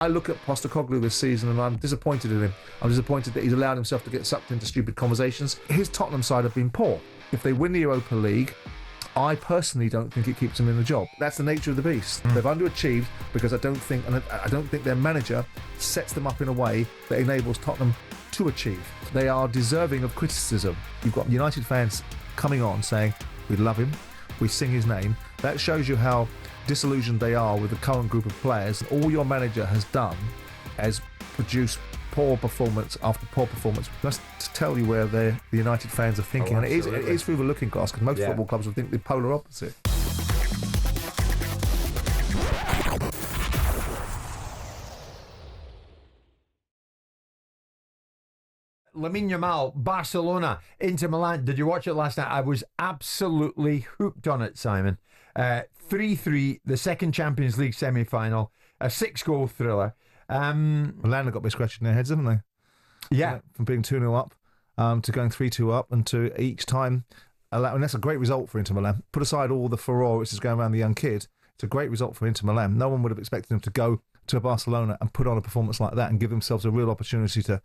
I look at Postecoglou this season and I'm disappointed in him. I'm disappointed that he's allowed himself to get sucked into stupid conversations. His Tottenham side have been poor. If they win the Europa League, I personally don't think it keeps them in the job. That's the nature of the beast. They've underachieved because I don't think their manager sets them up in a way that enables Tottenham to achieve. They are deserving of criticism. You've got United fans coming on saying, we love him, we sing his name. That shows you how disillusioned they are with the current group of players. All your manager has done is produce poor performance after poor performance. That's to tell you where the United fans are thinking. And it is through the looking glass, because most football clubs would think the polar opposite. Lamine Yamal, Barcelona, Inter Milan. Did you watch it last night? I was absolutely hooked on it, Simon. 3-3, the second Champions League semi-final, a 6-goal thriller. Milan have got me scratching their heads, haven't they? Yeah. From being 2-0 up to going 3-2 up, and to each time and that's a great result for Inter Milan. Put aside all the furore which is going around the young kid, it's a great result for Inter Milan. No one would have expected them to go to Barcelona and put on a performance like that and give themselves a real opportunity to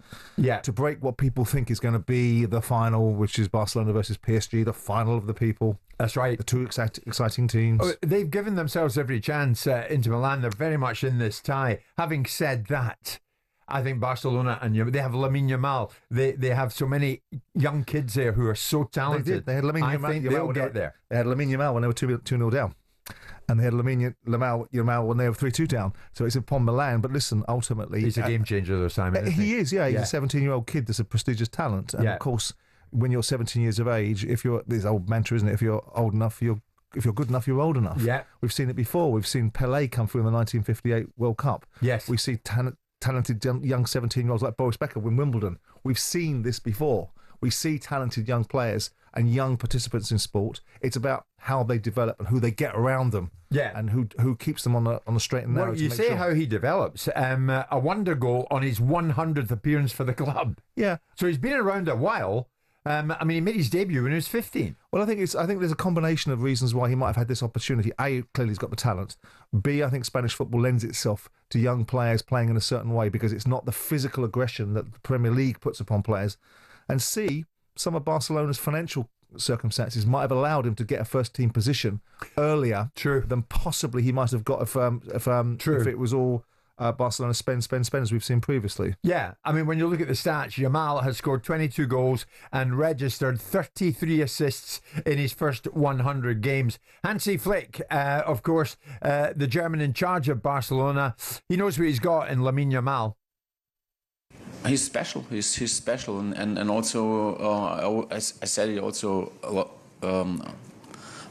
break what people think is going to be the final, which is Barcelona versus PSG, the final of the people. That's right. The two exciting teams. Oh, they've given themselves every chance. Inter Milan, they're very much in this tie. Having said that, I think Barcelona, and they have Lamine Yamal. They have so many young kids there who are so talented. They did. They had Lamine Yamal. I think they'll get there. They had Lamine Yamal when they were 2-0 down. And they had Lamine Yamal when they were 3-2 down. So it's upon Milan. But listen, ultimately... He's a game changer, though, Simon. He is, yeah. He's a 17-year-old kid that's a prestigious talent. And, of course, when you're 17 years of age, this old mantra, isn't it? If you're old enough, if you're good enough, you're old enough. Yeah. We've seen it before. We've seen Pelé come through in the 1958 World Cup. Yes. We see talented young 17-year-olds like Boris Becker win Wimbledon. We've seen this before. We see talented young players and young participants in sport. It's about how they develop and who they get around them. Yeah. And who keeps them on the straight and narrow. Well, you say how he develops. A wonder goal on his 100th appearance for the club. Yeah. So he's been around a while. He made his debut when he was 15. Well, I think there's a combination of reasons why he might have had this opportunity. A, clearly he's got the talent. B, I think Spanish football lends itself to young players playing in a certain way because it's not the physical aggression that the Premier League puts upon players. And C, some of Barcelona's financial circumstances might have allowed him to get a first-team position earlier than possibly he might have got if it was all Barcelona spend as we've seen previously. Yeah, when you look at the stats, Yamal has scored 22 goals and registered 33 assists in his first 100 games. Hansi Flick, of course, the German in charge of Barcelona, he knows what he's got in Lamine Yamal. He's special. He's special, and also I said it also a lot,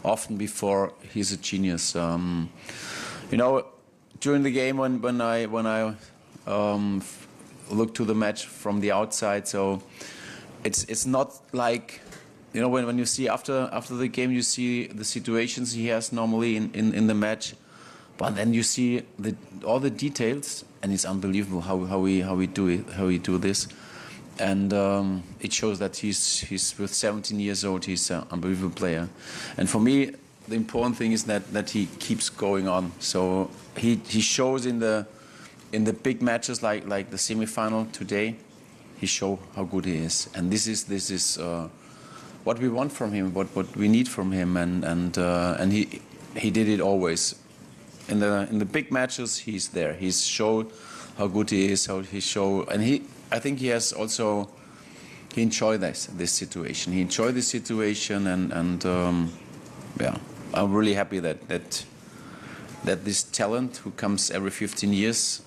often before. He's a genius. During the game when I look to the match from the outside, so it's not like when you see after the game you see the situations he has normally in the match, but then you see all the details. And it's unbelievable how we do this, and it shows that he's with 17 years old. He's an unbelievable player, and for me the important thing is that he keeps going on. So he shows in the big matches like the semi-final today. He shows how good he is, and this is what we want from him, what we need from him, and he did it always. In the big matches, he's there. He's showed how good he is, how he showed, and I think he has also enjoyed this situation. He enjoyed this situation, and I'm really happy that this talent who comes every 15 years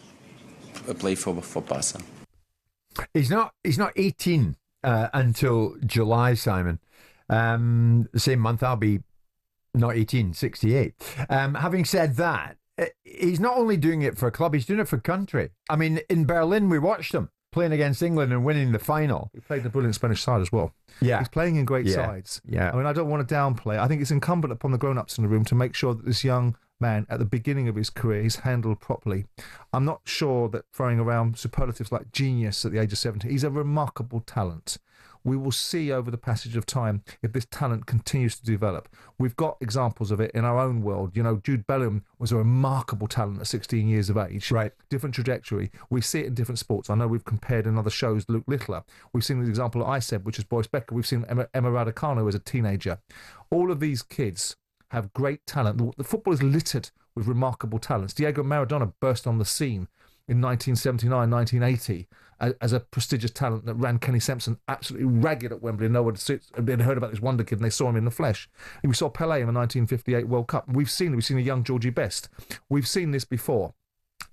play for Barca. He's not 18 until July, Simon. The same month I'll be. Not 18, 68. Having said that, he's not only doing it for a club, he's doing it for country. In Berlin, we watched him playing against England and winning the final. He played in a brilliant Spanish side as well. Yeah. He's playing in great sides. Yeah. I don't want to downplay. I think it's incumbent upon the grown-ups in the room to make sure that this young man at the beginning of his career, he's handled properly. I'm not sure that throwing around superlatives like genius at the age of 17, he's a remarkable talent. We will see over the passage of time if this talent continues to develop. We've got examples of it in our own world. You know, Jude Bellingham was a remarkable talent at 16 years of age. Right. Different trajectory. We see it in different sports. I know we've compared in other shows Luke Littler. We've seen the example that I said, which is Boris Becker. We've seen Emma Raducanu as a teenager. All of these kids have great talent. The football is littered with remarkable talents. Diego Maradona burst on the scene in 1979, 1980 as a prestigious talent that ran Kenny Sampson absolutely ragged at Wembley. No one had heard about this wonder kid and they saw him in the flesh. And we saw Pelé in the 1958 World Cup. We've seen a young Georgie Best. We've seen this before.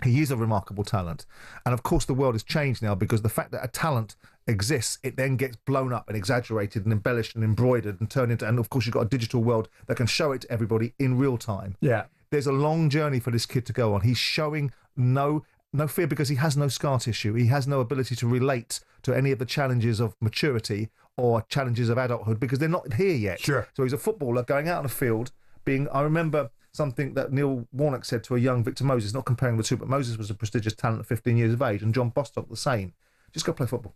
He is a remarkable talent. And of course the world has changed now because the fact that a talent exists, it then gets blown up and exaggerated and embellished and embroidered and turned into, and of course you've got a digital world that can show it to everybody in real time. Yeah. There's a long journey for this kid to go on. He's showing no fear because he has no scar tissue. He has no ability to relate to any of the challenges of maturity or challenges of adulthood because they're not here yet. Sure. So he's a footballer going out on the field I remember something that Neil Warnock said to a young Victor Moses, not comparing the two, but Moses was a prestigious talent at 15 years of age and John Bostock the same. Just go play football.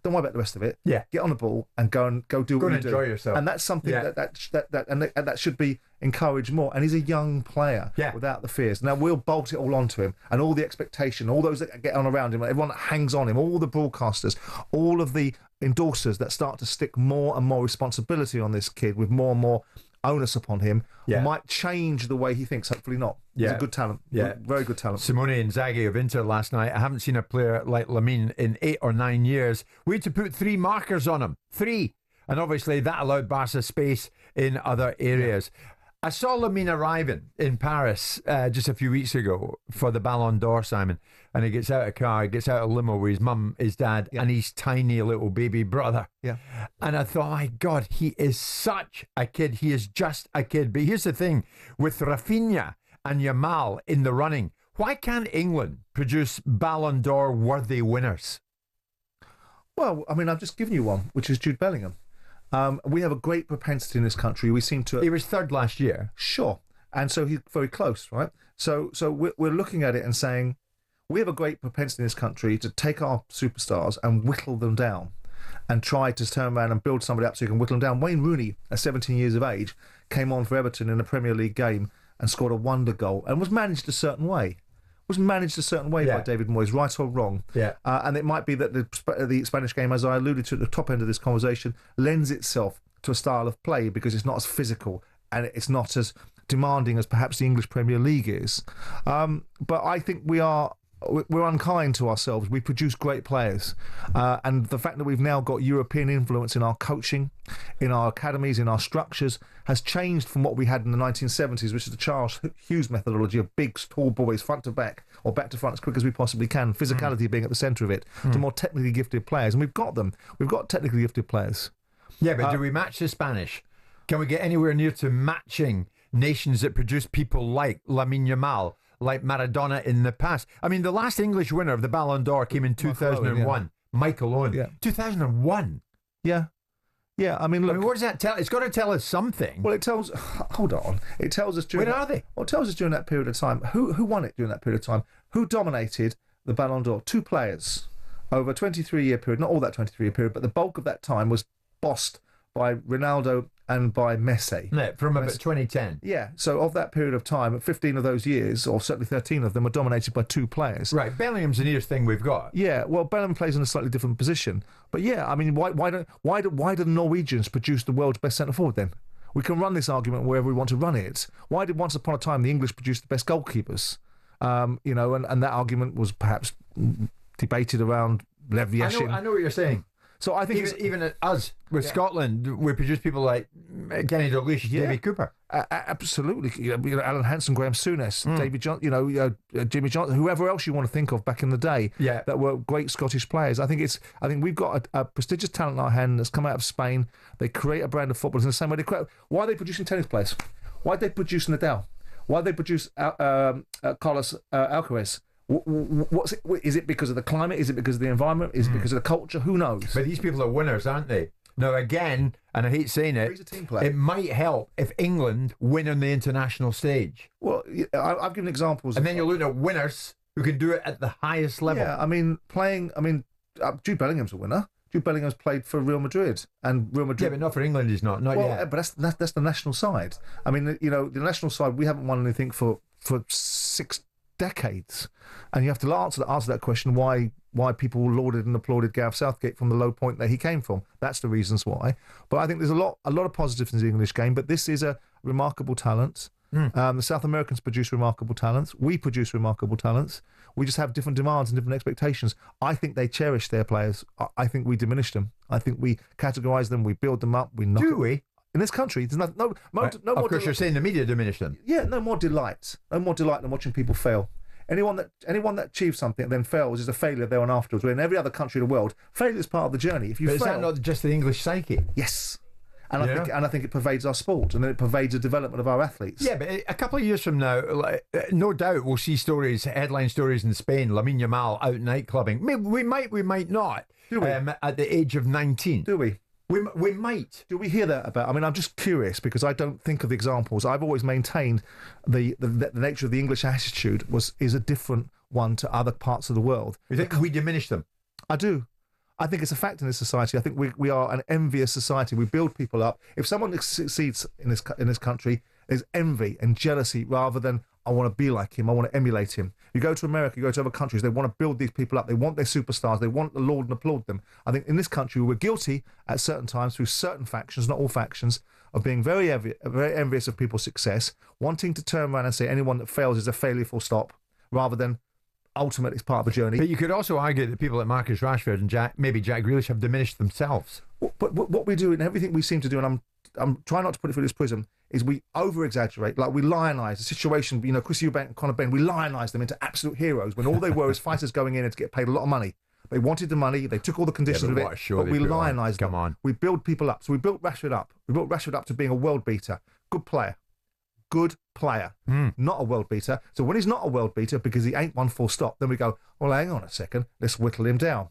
Don't worry about the rest of it. Yeah. Get on the ball and go do what you do. Enjoy yourself. And that's something that should be encouraged more. And he's a young player without the fears. Now we'll bolt it all onto him and all the expectation, all those that get on around him, everyone that hangs on him, all the broadcasters, all of the endorsers that start to stick more and more responsibility on this kid with more and more onus upon him might change the way he thinks. Hopefully not. He's a good talent. Very good talent. Simone Inzaghi of Inter last night. I haven't seen a player like Lamine in 8 or 9 years. We had to put 3 markers on him. 3. And obviously that allowed Barca space in other areas. I saw Lamine arriving in Paris just a few weeks ago for the Ballon d'Or, Simon. And he gets out of a car, he gets out of a limo with his mum, his dad, and his tiny little baby brother. Yeah. And I thought, my God, he is such a kid. He is just a kid. But here's the thing, with Rafinha and Yamal in the running, why can't England produce Ballon d'Or worthy winners? Well, I mean, I've just given you one, which is Jude Bellingham. We have a great propensity in this country. We seem to... He was 3rd last year. Sure. And so he's very close, right? So we're looking at it and saying, we have a great propensity in this country to take our superstars and whittle them down and try to turn around and build somebody up so you can whittle them down. Wayne Rooney, at 17 years of age, came on for Everton in a Premier League game and scored a wonder goal and was managed a certain way. By David Moyes, right or wrong. Yeah. And it might be that the Spanish game, as I alluded to at the top end of this conversation, lends itself to a style of play because it's not as physical and it's not as demanding as perhaps the English Premier League is. But I think we're unkind to ourselves. We produce great players. And the fact that we've now got European influence in our coaching, in our academies, in our structures, has changed from what we had in the 1970s, which is the Charles Hughes methodology of big, tall boys, front to back, or back to front as quick as we possibly can, physicality being at the centre of it, to more technically gifted players. And we've got them. We've got technically gifted players. Yeah, but do we match the Spanish? Can we get anywhere near to matching nations that produce people like Lamine Yamal, like Maradona in the past? I mean, the last English winner of the Ballon d'Or came in 2001. Michael Owen. Yeah. 2001. Yeah. Yeah, I mean, look. What does that tell? It's got to tell us something. Well, it tells... Hold on. It tells us during... Where are they? Well, it tells us during that period of time. Who won it during that period of time? Who dominated the Ballon d'Or? 2 players over a 23-year period. Not all that 23-year period, but the bulk of that time was bossed by Ronaldo and by Messi. No, from about 2010. Yeah, so of that period of time, 15 of those years, or certainly 13 of them, were dominated by 2 players. Right, Bellingham's the nearest thing we've got. Yeah, well, Bellingham plays in a slightly different position. But yeah, I mean, why do the Norwegians produce the world's best centre-forward then? We can run this argument wherever we want to run it. Why did once upon a time the English produce the best goalkeepers? And that argument was perhaps debated around Lev Yashin. I know what you're saying. So I think even us with Scotland, we produce people like Kenny Dalglish, Davy Cooper. Absolutely, Alan Hansen, Graham Souness, David Johnson, Jimmy Johnson, whoever else you want to think of back in the day, that were great Scottish players. I think we've got a prestigious talent in our hand that's come out of Spain. They create a brand of footballers in the same way they create. Why are they producing tennis players? Why did they produce Nadal? Why did they produce Carlos Alcaraz? Is it because of the climate? Is it because of the environment? Is it because of the culture? Who knows? But these people are winners, aren't they? Now, again, and I hate saying He's a it, team player. it might help if England win on the international stage. Well, I've given examples. And then you're looking at winners who can do it at the highest level. Yeah, I mean, Jude Bellingham's a winner. Jude Bellingham's played for Real Madrid, and Real Madrid. Yeah, but not for England, he's not. Not Well, yet. but that's the national side. I mean, you know, the national side, we haven't won anything for 6 decades, and you have to answer that question why people lauded and applauded Gareth Southgate from the low point that he came from. That's the reasons why. But I think there's a lot of positives in the English game. But this is a remarkable talent. The South Americans produce remarkable talents. We produce remarkable talents. We just have different demands and different expectations. I think they cherish their players. I think we diminish them. I think we categorise them. We build them up. We knock. Do we? In this country, there's no more. Of course, you're saying the media diminish them. Yeah, no more delight. No more delight than watching people fail. Anyone that achieves something and then fails is a failure there and afterwards. Where in every other country of the world, failure is part of the journey. If you But fail, is that not just the English psyche? yes. And I think it pervades our sport, and it pervades the development of our athletes. Yeah, but a couple of years from now, no doubt we'll see headline stories in Spain. Lamine Yamal out nightclubbing. We might not. Do we? At the age of 19. Do we? We might. Do we hear that about? I mean, I'm just curious because I don't think of the examples. I've always maintained the nature of the English attitude is a different one to other parts of the world. You think we diminish them? I do. I think it's a fact in this society. I think we are an envious society. We build people up. If someone succeeds in this country, there's envy and jealousy rather than I want to be like him. I want to emulate him. You go to America, you go to other countries, they want to build these people up. They want their superstars. They want to laud and applaud them. I think in this country, we're guilty at certain times through certain factions, not all factions, of being very envious of people's success, wanting to turn around and say anyone that fails is a failure, full stop, rather than ultimately it's part of a journey. But you could also argue that people like Marcus Rashford and Jack Grealish have diminished themselves. But what we do and everything we seem to do, and I'm trying not to put it through this prism, is we over-exaggerate, like we lionise the situation. You know, Chris Eubank and Conor Ben, we lionise them into absolute heroes when all they were is fighters going in and to get paid a lot of money. They wanted the money, they took all the conditions of it, but we lionised them. Come on. We build people up. So we built Rashford up. We built Rashford up to being a world beater. Good player. Not a world beater. So when he's not a world beater because he ain't one full stop, then we go, well, hang on a second, let's whittle him down.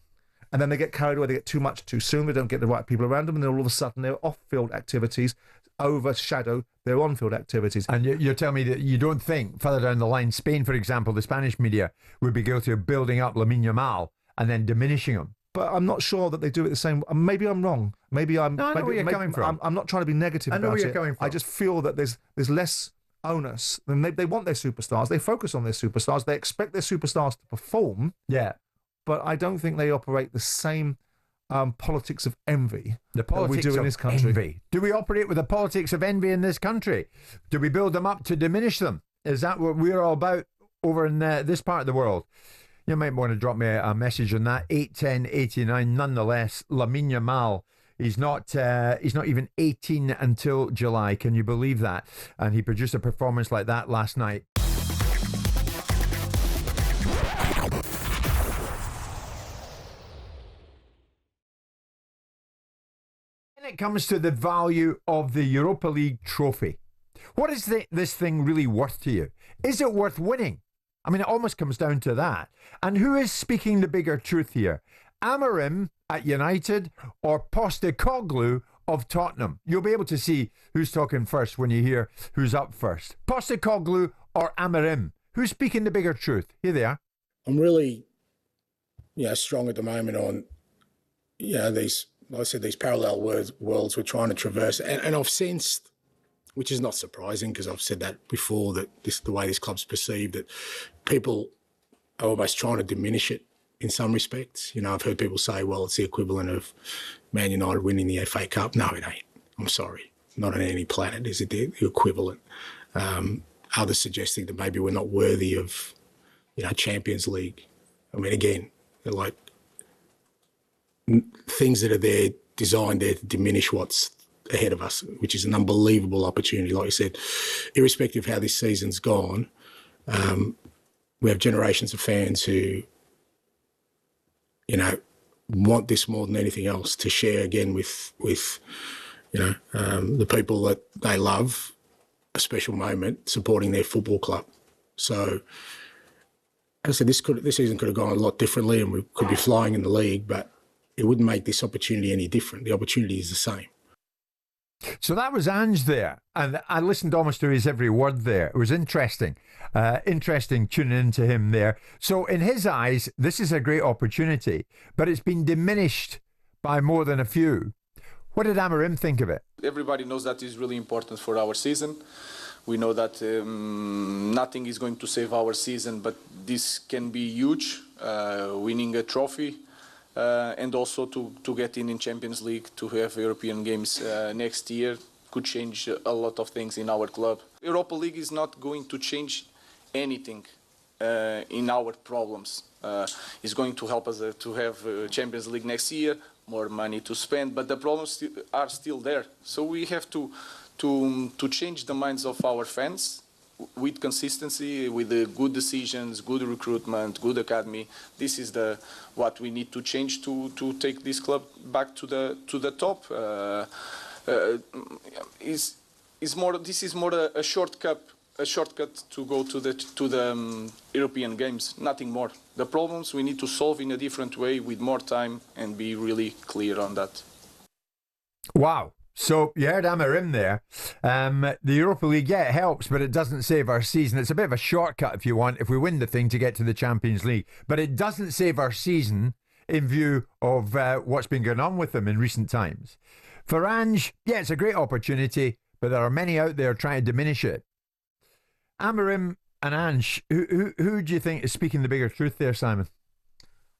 And then they get carried away, they get too much too soon, they don't get the right people around them, and then all of a sudden their off-field activities overshadow their on-field activities. And you're telling me that you don't think, further down the line, Spain, for example, the Spanish media would be guilty of building up Lamine Yamal and then diminishing him? But I'm not sure that they do it the same. Maybe I'm wrong. Maybe I'm. No, I know where you're coming from. I'm not trying to be negative about it. I know where you're coming from. I just feel that there's less onus. Then they want their superstars. They focus on their superstars. They expect their superstars to perform. Yeah. But I don't think they operate the same politics of envy that we do in this country. Envy. Do we operate with the politics of envy in this country? Do we build them up to diminish them? Is that what we're all about over in this part of the world? You might want to drop me a message on that. 81089. Nonetheless, Lamine Yamal, he's not even 18 until July. Can you believe that? And he produced a performance like that last night. When it comes to the value of the Europa League trophy, what is this thing really worth to you? Is it worth winning? I mean, it almost comes down to that. And who is speaking the bigger truth here? Amorim at United or Postecoglou of Tottenham? You'll be able to see who's talking first when you hear who's up first. Postecoglou or Amorim? Who's speaking the bigger truth? Here they are. I'm really, strong at the moment on, these, like I said, these parallel worlds we're trying to traverse. And I've sensed, which is not surprising because I've said that before, that the way this club's perceived, that people are almost trying to diminish it in some respects. You know, I've heard people say, well, it's the equivalent of Man United winning the FA Cup. No, it ain't. I'm sorry. Not on any planet is it the equivalent. Others suggesting that maybe we're not worthy of, Champions League. I mean, again, they're like things that are there, designed there to diminish what's ahead of us, which is an unbelievable opportunity. Like I said, irrespective of how this season's gone, we have generations of fans who, want this more than anything else, to share again with the people that they love, a special moment supporting their football club. So, as I said, this season could have gone a lot differently, and we could be flying in the league, but it wouldn't make this opportunity any different. The opportunity is the same. So that was Ange there, and I listened almost to his every word there. It was interesting. Interesting tuning into him there. So in his eyes, this is a great opportunity, but it's been diminished by more than a few. What did Amorim think of it? Everybody knows that is really important for our season. We know that nothing is going to save our season, but this can be huge, winning a trophy. And also to get in Champions League, to have European games next year could change a lot of things in our club. Europa League is not going to change anything in our problems. It's going to help us to have Champions League next year, more money to spend, but the problems are still there. So we have to change the minds of our fans with consistency, with the good decisions, good recruitment, good academy. This is what we need to change to take this club back to the top. This is more a shortcut to go to the European games, nothing more. The problems we need to solve in a different way with more time and be really clear on that. Wow. So you heard Amorim there. The Europa League, yeah, it helps, but it doesn't save our season. It's a bit of a shortcut, if you want, if we win the thing, to get to the Champions League. But it doesn't save our season in view of what's been going on with them in recent times. For Ange, yeah, it's a great opportunity, but there are many out there trying to diminish it. Amorim and Ange, who do you think is speaking the bigger truth there, Simon?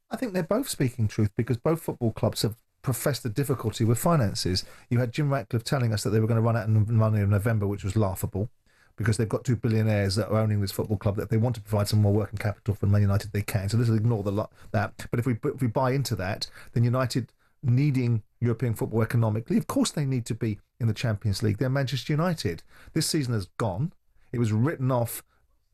I think they're both speaking truth, because both football clubs have professed a difficulty with finances. You had Jim Ratcliffe telling us that they were going to run out of money in November, which was laughable, because they've got two billionaires that are owning this football club, that if they want to provide some more working capital for Man United, they can. So let's ignore that. But if we buy into that, then United needing European football economically, of course they need to be in the Champions League. They're Manchester United. This season has gone. It was written off.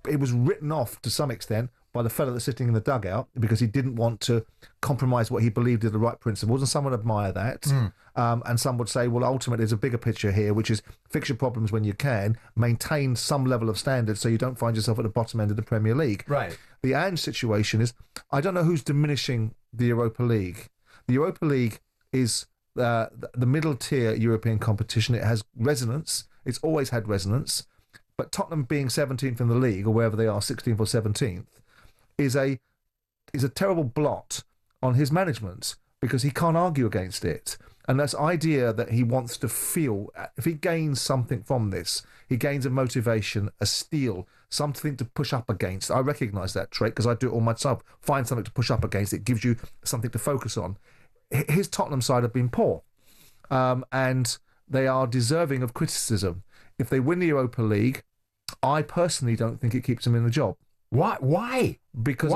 It was written off to some extent by the fellow that's sitting in the dugout, because he didn't want to compromise what he believed are the right principles, and some would admire that. And some would say, well, ultimately there's a bigger picture here, which is fix your problems when you can, maintain some level of standard so you don't find yourself at the bottom end of the Premier League. Right. The Ange situation is, I don't know who's diminishing the Europa League. The Europa League is the middle tier European competition. It has resonance. It's always had resonance. But Tottenham being 17th in the league, or wherever they are, 16th or 17th, is a terrible blot on his management, because he can't argue against it. And this idea that he wants to feel, if he gains something from this, he gains a motivation, a steel, something to push up against. I recognise that trait because I do it all myself. Find something to push up against. It gives you something to focus on. His Tottenham side have been poor, and they are deserving of criticism. If they win the Europa League, I personally don't think it keeps them in the job. Why? Because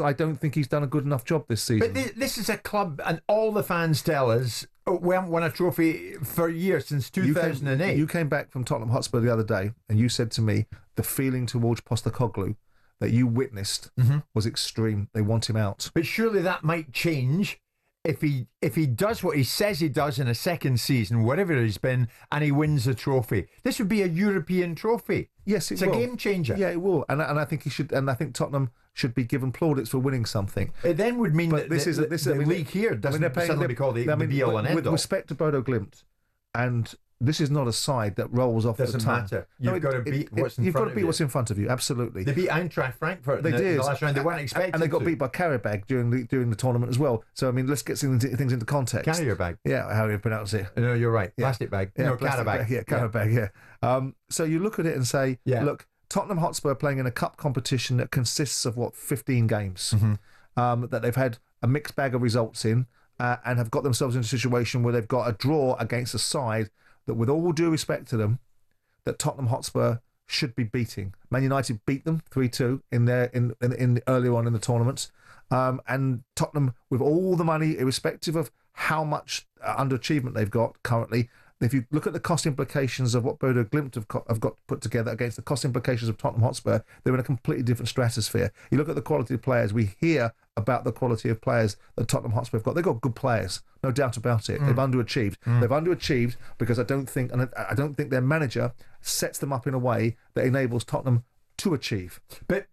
I don't think he's done a good enough job this season. But this is a club, and all the fans tell us, we haven't won a trophy for years, since 2008. You came back from Tottenham Hotspur the other day, and you said to me the feeling towards Postecoglou that you witnessed was extreme. They want him out. But surely that might change if he does what he says he does in a second season, whatever he's been, and he wins a trophy. This would be a European trophy. Yes, it's a game changer. Yeah, it will, and I think he should, and I think Tottenham should be given plaudits for winning something. It then would mean that the league here doesn't suddenly be called the be-all and end-all. With respect to Bodo Glimt, and this is not a side that rolls off doesn't the tongue. matter. You've got to beat what's in front of you. You've got to beat what's in front of you, absolutely. They beat Eintracht Frankfurt in the last round. They weren't expecting and they got beat by Karabag during the tournament as well. So, I mean, let's get things into context. Carrier bag. Yeah, how do you pronounce it? No, you're right. Yeah. Plastic bag. Yeah, no, Karabag. Yeah, Karabag, yeah. So you look at it and say, look, Tottenham Hotspur are playing in a cup competition that consists of, 15 games, that they've had a mixed bag of results in, and have got themselves in a situation where they've got a draw against a side that, with all due respect to them, that Tottenham Hotspur should be beating. Man United beat them 3-2 in earlier on in the tournament, and Tottenham, with all the money, irrespective of how much underachievement they've got currently, if you look at the cost implications of what Bodo Glimt have got put together against the cost implications of Tottenham Hotspur, they're in a completely different stratosphere. You look at the quality of players, we hear about the quality of players that Tottenham Hotspur have got. They've got good players, no doubt about it. They've underachieved. They've underachieved because I don't think their manager sets them up in a way that enables Tottenham to achieve. But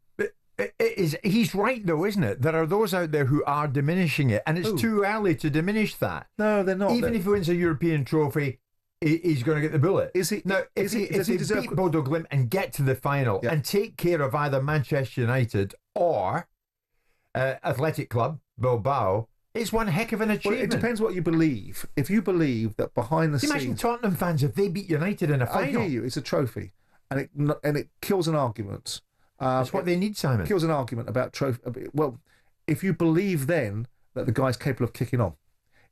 he's right, though, isn't it? There are those out there who are diminishing it, and it's too early to diminish that. No, they're not. Even if he wins a European trophy, he's going to get the bullet. Is he? Now, if he beat Bodo Glimt and get to the final and take care of either Manchester United or Athletic Club Bilbao, it's one heck of an achievement. Well, it depends what you believe. If you believe that behind the scenes... Imagine Tottenham fans if they beat United in a final. I hear you. It's a trophy. And it kills an argument. That's what they need, Simon. It kills an argument about trophy. Well, if you believe then that the guy's capable of kicking on,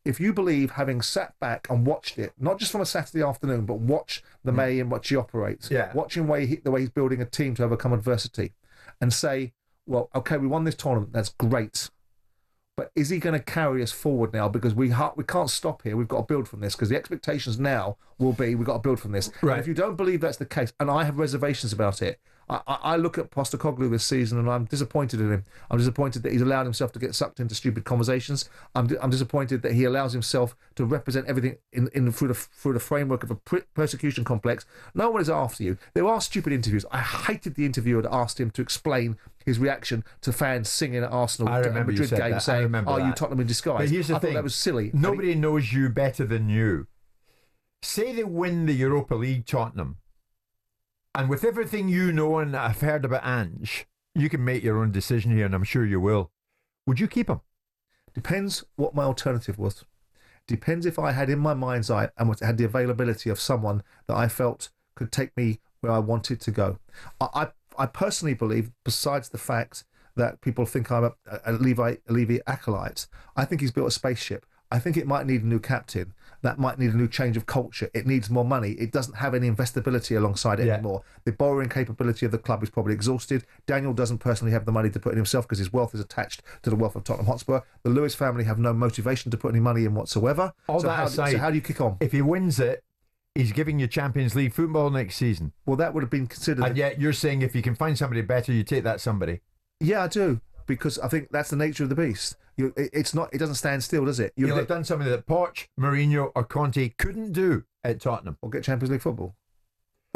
if you believe, having sat back and watched it, not just from a Saturday afternoon, but watch the May and watch he operates, watching the way he's building a team to overcome adversity, and say, well, okay, we won this tournament, that's great, but is he going to carry us forward now? Because we can't stop here. We've got to build from this, because the expectations now will be we've got to build from this. Right. And if you don't believe that's the case, and I have reservations about it, I look at Postecoglou this season and I'm disappointed in him. I'm disappointed that he's allowed himself to get sucked into stupid conversations. I'm disappointed that he allows himself to represent everything through the framework of a persecution complex. No one is after you. There are stupid interviews. I hated the interviewer that asked him to explain his reaction to fans singing at Arsenal Madrid game saying, "Are you Tottenham in disguise?" But here's the thing. thought that was silly. Nobody knows you better than you. Say they win the Europa League, Tottenham. And with everything you know and I've heard about Ange, you can make your own decision here, and I'm sure you will. Would you keep him? Depends what my alternative was. Depends if I had in my mind's eye and had the availability of someone that I felt could take me where I wanted to go. I personally believe, besides the fact that people think I'm a Levy acolyte, I think he's built a spaceship. I think it might need a new captain. That might need a new change of culture. It needs more money. It doesn't have any investability alongside it anymore. The borrowing capability of the club is probably exhausted. Daniel doesn't personally have the money to put in himself because his wealth is attached to the wealth of Tottenham Hotspur. The Lewis family have no motivation to put any money in whatsoever. So how do you kick on? If he wins it, he's giving you Champions League football next season. Well, that would have been considered. And yet you're saying if you can find somebody better, you take that somebody. Yeah, I do. Because I think that's the nature of the beast. It doesn't stand still, does it? You'll have done something that Poch, Mourinho or Conte couldn't do at Tottenham. Or get Champions League football.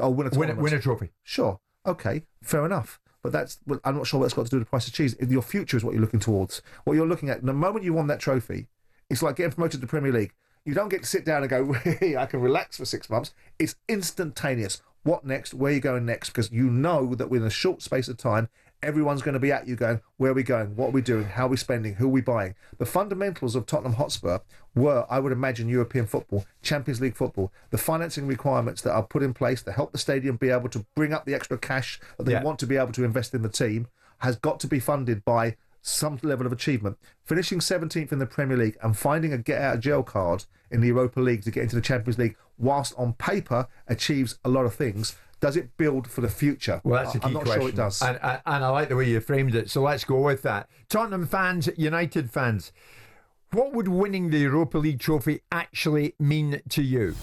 Or win a tournament. Win a trophy. Sure. Okay. Fair enough. But I'm not sure what that's got to do with the price of cheese. Your future is what you're looking towards. What you're looking at, the moment you won that trophy, it's like getting promoted to the Premier League. You don't get to sit down and go, I can relax for 6 months. It's instantaneous. What next? Where are you going next? Because you know that within a short space of time, everyone's going to be at you going, where are we going? What are we doing? How are we spending? Who are we buying? The fundamentals of Tottenham Hotspur were, I would imagine, European football, Champions League football, the financing requirements that are put in place to help the stadium be able to bring up the extra cash that they want to be able to invest in the team has got to be funded by some level of achievement. Finishing 17th in the Premier League and finding a get-out-of-jail card in the Europa League to get into the Champions League, whilst on paper achieves a lot of things, does it build for the future? Well, that's a key I'm not question. sure it does. And I like the way you framed it, so let's go with that. Tottenham fans, United fans, what would winning the Europa League trophy actually mean to you?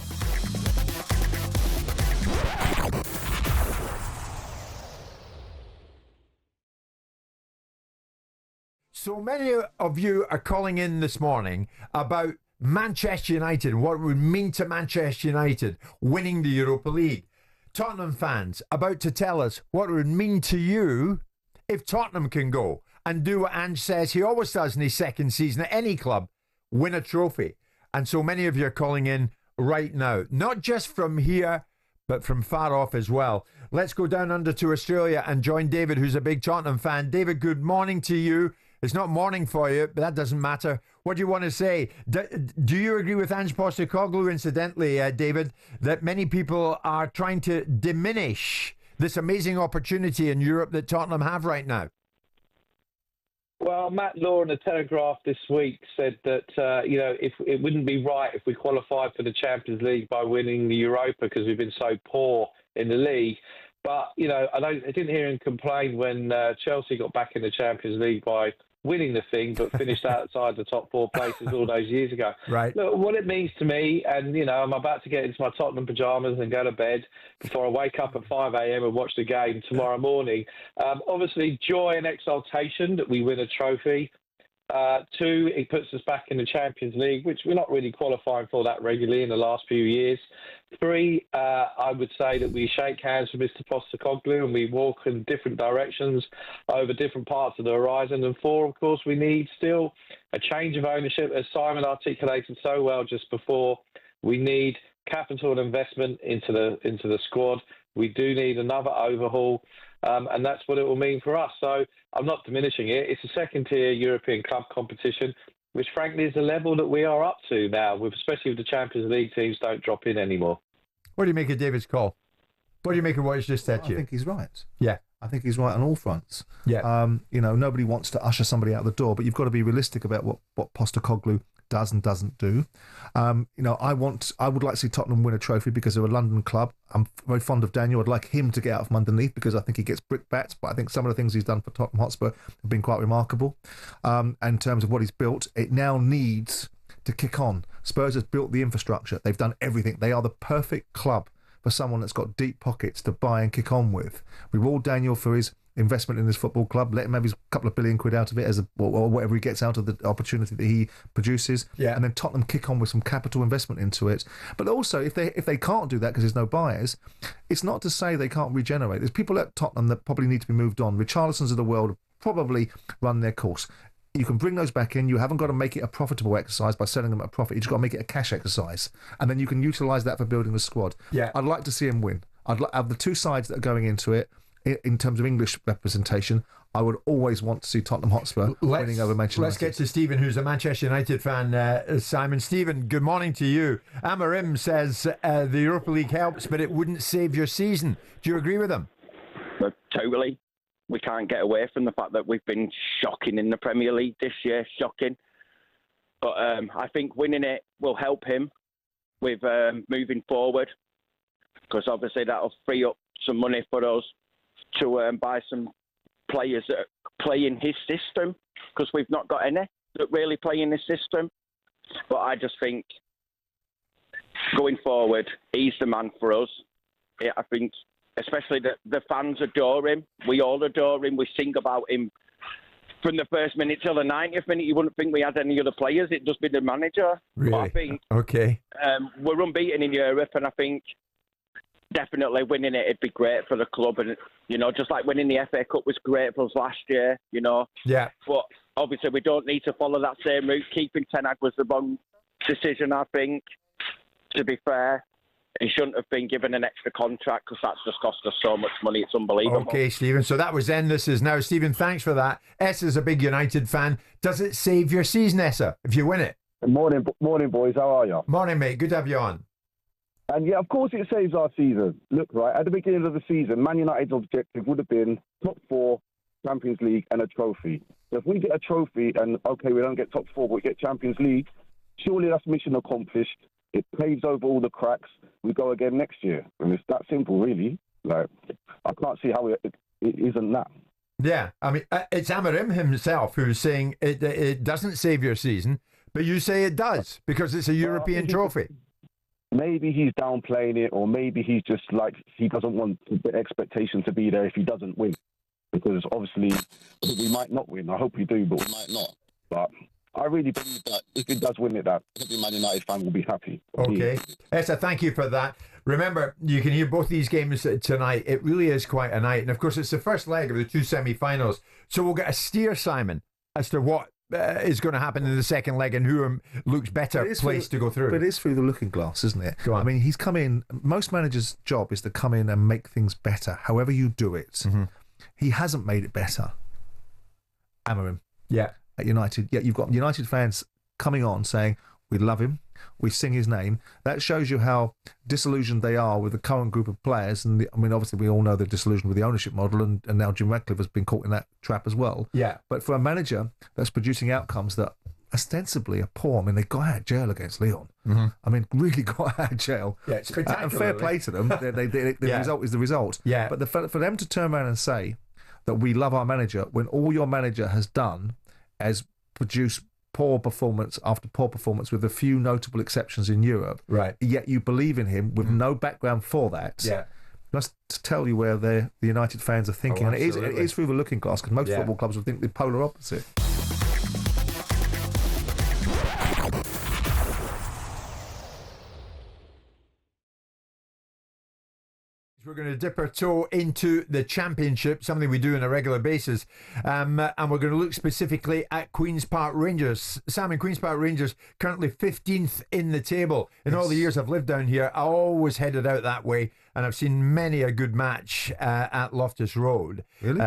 So many of you are calling in this morning about Manchester United and what it would mean to Manchester United winning the Europa League. Tottenham fans about to tell us what it would mean to you if Tottenham can go and do what Ange says he always does in his second season at any club, win a trophy. And so many of you are calling in right now, not just from here, but from far off as well. Let's go down under to Australia and join David, who's a big Tottenham fan. David, good morning to you. It's not morning for you, but that doesn't matter. What do you want to say? Do you agree with Ange Postecoglou, incidentally, David, that many people are trying to diminish this amazing opportunity in Europe that Tottenham have right now? Well, Matt Law in the Telegraph this week said that, if it wouldn't be right if we qualified for the Champions League by winning the Europa because we've been so poor in the league. But, I didn't hear him complain when Chelsea got back in the Champions League by winning the thing, but finished outside the top four places all those years ago. Right. Look, what it means to me, and, I'm about to get into my Tottenham pyjamas and go to bed before I wake up at 5 a.m. and watch the game tomorrow morning. Obviously, joy and exultation that we win a trophy. Two, it puts us back in the Champions League, which we're not really qualifying for that regularly in the last few years. Three, I would say that we shake hands with Mr. Postecoglou and we walk in different directions over different parts of the horizon. And four, of course, we need still a change of ownership, as Simon articulated so well just before. We need capital and investment into the squad. We do need another overhaul. And that's what it will mean for us. So I'm not diminishing it. It's a second-tier European club competition, which frankly is the level that we are up to now, especially if the Champions League teams don't drop in anymore. What do you make of David's call? What do you make of what he's just said to you? I think he's right. Yeah. I think he's right on all fronts. Yeah. Nobody wants to usher somebody out the door, but you've got to be realistic about what Postecoglou does and doesn't do. I would like to see Tottenham win a trophy because they're a London club. I'm very fond of Daniel. I'd like him to get out from underneath because I think he gets brickbats, but I think some of the things he's done for Tottenham Hotspur have been quite remarkable. In terms of what he's built, it now needs to kick on. Spurs has built the infrastructure. They've done everything. They are the perfect club for someone that's got deep pockets to buy and kick on with. We reward Daniel for his investment in this football club, let him have his couple of billion quid out of it or whatever he gets out of the opportunity that he produces, and then Tottenham kick on with some capital investment into it. But also, if they can't do that because there's no buyers, it's not to say they can't regenerate. There's people at Tottenham that probably need to be moved on. Richarlison's of the world have probably run their course. You can bring those back in. You haven't got to make it a profitable exercise by selling them at a profit. You've just got to make it a cash exercise, and then you can utilise that for building the squad. Yeah, I'd like to see him win. I'd like of the two sides that are going into it. In terms of English representation, I would always want to see Tottenham Hotspur winning over Manchester United. Let's get to Stephen, who's a Manchester United fan. Simon, Stephen, good morning to you. Amarim says the Europa League helps, but it wouldn't save your season. Do you agree with him? Totally. We can't get away from the fact that we've been shocking in the Premier League this year, shocking. But I think winning it will help him with moving forward, because obviously that'll free up some money for us to buy some players that play in his system, because we've not got any that really play in his system. But I just think going forward, he's the man for us. Yeah, I think especially the fans adore him. We all adore him. We sing about him from the first minute till the 90th minute. You wouldn't think we had any other players. It'd just be the manager. Really? But I think we're unbeaten in Europe, and I think definitely winning it'd be great for the club. And, just like winning the FA Cup was great for us last year, Yeah. But obviously we don't need to follow that same route. Keeping Ten Hag was the wrong decision, I think, to be fair. He shouldn't have been given an extra contract, because that's just cost us so much money. It's unbelievable. Okay, Stephen. So that was then. This is now. Stephen, thanks for that. Essa's a big United fan. Does it save your season, Essa, if you win it? Morning, boys. How are you? Morning, mate. Good to have you on. And yeah, of course it saves our season. Look, right, at the beginning of the season, Man United's objective would have been top 4, Champions League and a trophy. So if we get a trophy and, okay, we don't get top 4, but we get Champions League, surely that's mission accomplished. It paves over all the cracks. We go again next year. And it's that simple, really. Like, I can't see how it isn't that. Yeah, I mean, it's Amarim himself who's saying it doesn't save your season, but you say it does because it's a European trophy. Maybe he's downplaying it, or maybe he's just like, he doesn't want the expectation to be there if he doesn't win. Because obviously, we might not win. I hope we do, but we might not. But I really believe that if he does win it, that every Man United fan will be happy. Okay. Essa, thank you for that. Remember, you can hear both these games tonight. It really is quite a night. And of course, it's the first leg of the 2 semi-finals. So we'll get a steer, Simon, as to what is going to happen in the second leg and who looks better placed to go through. But it is through the looking glass, isn't it? Go on. I mean, he's come in. Most managers' job is to come in and make things better, however you do it. Mm-hmm. He hasn't made it better. Amarim. Yeah. At United. Yet you've got United fans coming on saying, we love him, we sing his name. That shows you how disillusioned they are with the current group of players. And I mean, obviously, we all know they're disillusioned with the ownership model, and now Jim Ratcliffe has been caught in that trap as well. Yeah. But for a manager that's producing outcomes that ostensibly are poor, I mean, they got out of jail against Lyon. Mm-hmm. I mean, really got out of jail. Yeah, it's spectacular. And fair play to them. The result is the result. Yeah. But for them to turn around and say that we love our manager when all your manager has done is produce poor performance after poor performance with a few notable exceptions in Europe, right? Yet you believe in him with no background for that. Yeah, that's to tell you where the United fans are thinking, oh, and it is through the looking glass, because most football clubs would think the polar opposite. We're going to dip our toe into the Championship, something we do on a regular basis. And we're going to look specifically at Queen's Park Rangers. Sam, Queen's Park Rangers currently 15th in the table. In all the years I've lived down here, I always headed out that way. And I've seen many a good match at Loftus Road. Really?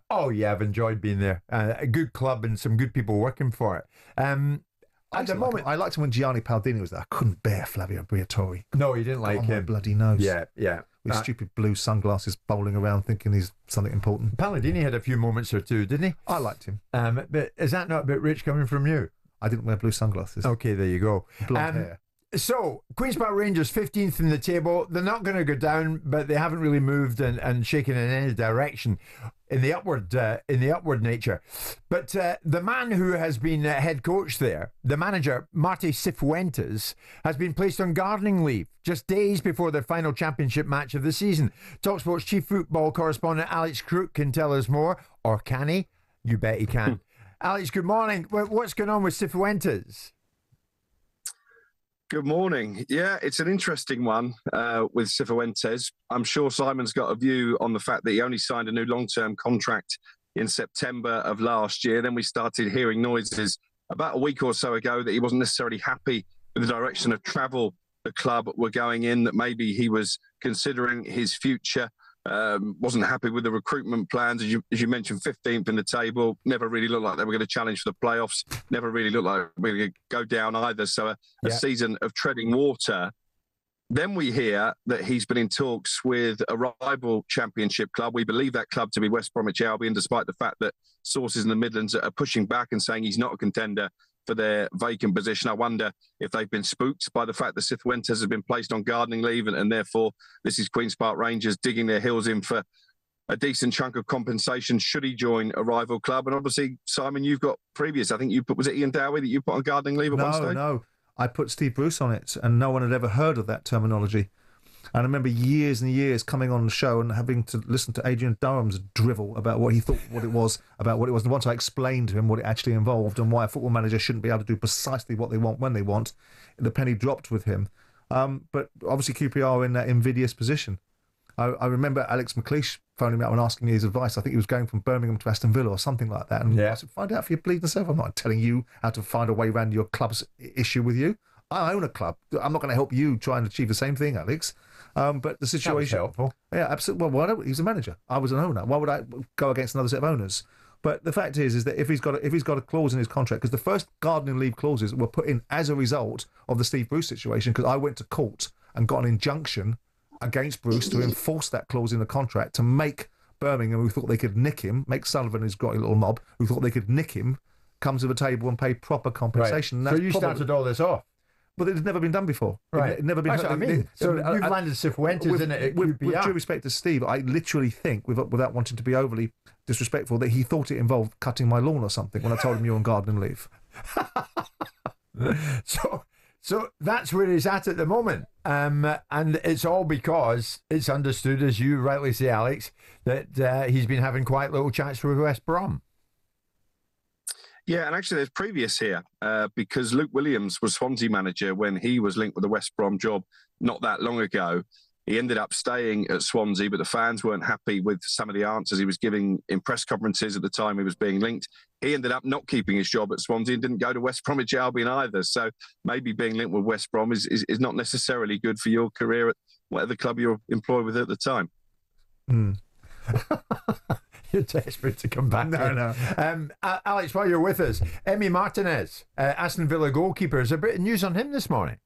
Oh, yeah, I've enjoyed being there. A good club and some good people working for it. At the moment, I liked him when Gianni Paldini was there. I couldn't bear Flavio Briatore. No, you didn't like him. My bloody nose. Yeah. With stupid blue sunglasses, bowling around, thinking he's something important. Palladini had a few moments or two, didn't he? I liked him. But is that not a bit rich coming from you? I didn't wear blue sunglasses. Okay, there you go. Blonde hair. So, Queen's Park Rangers 15th in the table. They're not going to go down, but they haven't really moved and shaken in any direction in the upward nature. But the man who has been head coach there, the manager, Marty Cifuentes, has been placed on gardening leave just days before their final championship match of the season. talkSPORT's chief football correspondent Alex Crook can tell us more. Or can he? You bet he can. Alex, good morning. What's going on with Cifuentes? Good morning. Yeah, it's an interesting one with Cifuentes. I'm sure Simon's got a view on the fact that he only signed a new long-term contract in September of last year. Then we started hearing noises about a week or so ago that he wasn't necessarily happy with the direction of travel the club were going in, that maybe he was considering his future, wasn't happy with the recruitment plans. As you mentioned, 15th in the table, never really looked like they were going to challenge for the playoffs, never really looked like we were going to go down either. So a season of treading water. Then we hear that he's been in talks with a rival championship club. We believe that club to be West Bromwich Albion, despite the fact that sources in the Midlands are pushing back and saying he's not a contender for their vacant position. I wonder if they've been spooked by the fact that Cifuentes has been placed on gardening leave and therefore this is Queen's Park Rangers digging their heels in for a decent chunk of compensation should he join a rival club. And obviously, Simon, you've got previous. I think you put, was it Ian Dowie that you put on gardening leave at one stage? No. I put Steve Bruce on it and no one had ever heard of that terminology. And I remember years and years coming on the show and having to listen to Adrian Durham's drivel about what he thought what it was. And once I explained to him what it actually involved and why a football manager shouldn't be able to do precisely what they want when they want, the penny dropped with him. But obviously QPR are in that invidious position. I remember Alex McLeish phoning me up and asking me his advice. I think he was going from Birmingham to Aston Villa or something like that. And I said, find out for your bleeding self. I'm not telling you how to find a way around your club's issue with you. I own a club. I'm not going to help you try and achieve the same thing, Alex. But the situation... That was helpful. Yeah, absolutely. Well, why don't, he's a manager. I was an owner. Why would I go against another set of owners? But the fact is that if he's got a clause in his contract, because the first gardening leave clauses were put in as a result of the Steve Bruce situation, because I went to court and got an injunction against Bruce to enforce that clause in the contract to make Birmingham, who thought they could nick him, make Sullivan, who's got a little mob, who thought they could nick him, come to the table and pay proper compensation. Right. So you started all this off? But it had never been done before. Right. It had never been That's what I mean. So you've landed Cifuentes in it at QPR. With due respect to Steve, I literally think, without wanting to be overly disrespectful, that he thought it involved cutting my lawn or something when I told him you're on gardening leave. So that's where he's at the moment. And it's all because it's understood, as you rightly say, Alex, that he's been having quite little chats with West Brom. Yeah, and actually there's previous here because Luke Williams was Swansea manager when he was linked with the West Brom job not that long ago. He ended up staying at Swansea, but the fans weren't happy with some of the answers he was giving in press conferences at the time he was being linked. He ended up not keeping his job at Swansea and didn't go to West Bromwich Albion either. So maybe being linked with West Brom is not necessarily good for your career at whatever club you're employed with at the time. You're desperate to come back. No. Alex, while you're with us, Emi Martinez, Aston Villa goalkeeper, is there a bit of news on him this morning?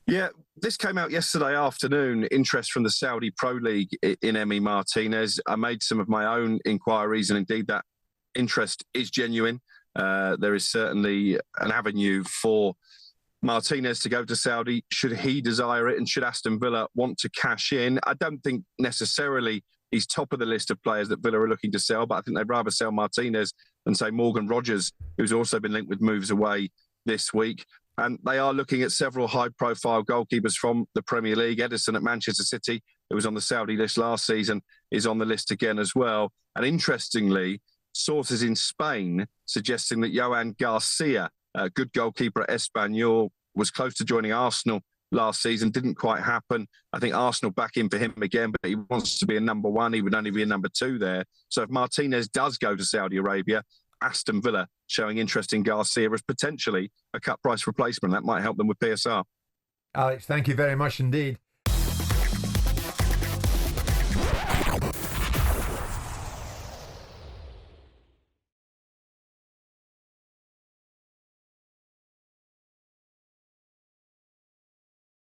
Yeah, this came out yesterday afternoon, interest from the Saudi Pro League in Emi Martinez. I made some of my own inquiries and indeed that interest is genuine. There is certainly an avenue for Martinez to go to Saudi should he desire it and should Aston Villa want to cash in. I don't think necessarily he's top of the list of players that Villa are looking to sell, but I think they'd rather sell Martinez than, say, Morgan Rogers, who's also been linked with moves away this week. And they are looking at several high-profile goalkeepers from the Premier League. Edison at Manchester City, who was on the Saudi list last season, is on the list again as well. And interestingly, sources in Spain suggesting that Johan Garcia, a good goalkeeper at Espanyol, was close to joining Arsenal last season. Didn't quite happen. I think Arsenal back in for him again, but he wants to be a number one. He would only be a number two there. So if Martinez does go to Saudi Arabia, Aston Villa showing interest in Garcia as potentially a cut price replacement. That might help them with PSR. Alex, thank you very much indeed.